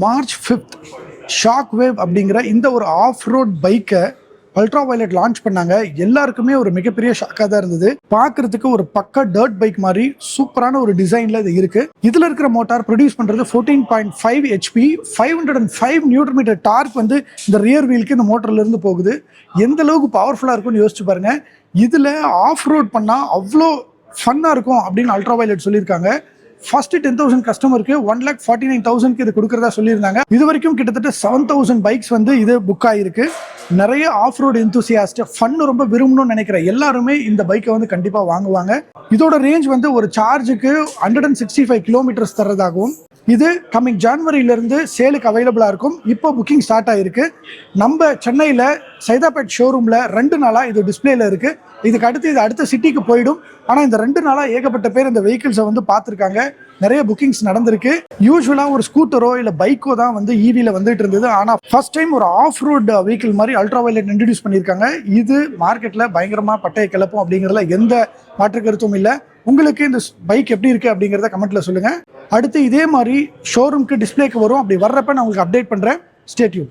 March 5th shock wave அப்படிங்கிற இந்த ஒரு ஆஃப் ரோட் பைக்கை அல்ட்ரா வயலட் லான்ச் பண்ணாங்க. எல்லாருக்குமே ஒரு மிகப்பெரிய ஷாக்காக தான் இருந்தது. பார்க்கறதுக்கு ஒரு பக்கா டர்ட் பைக் மாதிரி சூப்பரான ஒரு டிசைன்ல இது இருக்கு. இதுல இருக்கிற மோட்டார் ப்ரொடியூஸ் பண்றது 14.5 HP 505 நியூட்டன் மீட்டர் டார்க் வந்து இந்த ரியர் வீலுக்கு இந்த மோட்டர்ல இருந்து போகுது. எந்த அளவுக்கு பவர்ஃபுல்லா இருக்கும்னு யோசிச்சு பாருங்க. இதுல ஆஃப் ரோட் பண்ணா அவ்வளோ ஃபன்னா இருக்கும் அப்படின்னு அல்ட்ரா வயலட் சொல்லியிருக்காங்க. ஃபர்ஸ்ட் 10,000 கஸ்டமருக்கு 1,49,000 இது கொடுக்கறதா சொல்லியிருந்தாங்க. இது வரைக்கும் கிட்டத்தட்ட 7,000 பைக்ஸ் வந்து இது புக் ஆயிருக்கு. நிறைய ஆஃப் ரோடு எந்தூசியாஸ்ட் ஃபன் ரொம்ப விரும்பணும்னு நினைக்கிற எல்லாருமே இந்த பைக்கை வந்து கண்டிப்பா வாங்குவாங்க. இதோட ரேஞ்ச் வந்து ஒரு சார்ஜுக்கு 165 கிலோமீட்டர்ஸ் தரதாகவும் இது கம்மிங் ஜான்வரியிலிருந்து சேலுக்கு அவைலபிளா இருக்கும். இப்போ புக்கிங் ஸ்டார்ட் ஆயிருக்கு. நம்ம சென்னையில் சைதாப்பேட் ஷோரூம்ல 2 நாளா இது டிஸ்பிளேல இருக்கு. இதுக்கு அடுத்து இது அடுத்த சிட்டிக்கு போயிடும். ஆனால் இந்த 2 நாளா ஏகப்பட்ட பேர் இந்த வெஹிக்கிள்ஸை வந்து பார்த்துருக்காங்க. நிறைய புக்கிங்ஸ் நடந்திருக்கு. யூஸ்வலா ஒரு ஸ்கூட்டரோ இல்லை பைக்கோ தான் வந்து ஈவில வந்துட்டு இருந்தது. ஆனால் ஃபர்ஸ்ட் டைம் ஒரு ஆஃப் ரோட் வெஹிக்கிள் மாதிரி அல்ட்ரா வயலட் இன்ட்ரடியூஸ் பண்ணியிருக்காங்க. இது மார்க்கெட்டில் பயங்கரமாக பட்டையை கிளப்பும் அப்படிங்கிறதுல எந்த மாற்று கருத்தும் இல்லை. உங்களுக்கு இந்த பைக் எப்படி இருக்கு அப்படிங்கிறத கமெண்ட்ல சொல்லுங்க. அடுத்து இதே மாதிரி ஷோரூம்க்கு டிஸ்பிளேக்கு வரும். அப்படி வர்றப்ப நான் உங்களுக்கு அப்டேட் பண்றேன். Stay tune.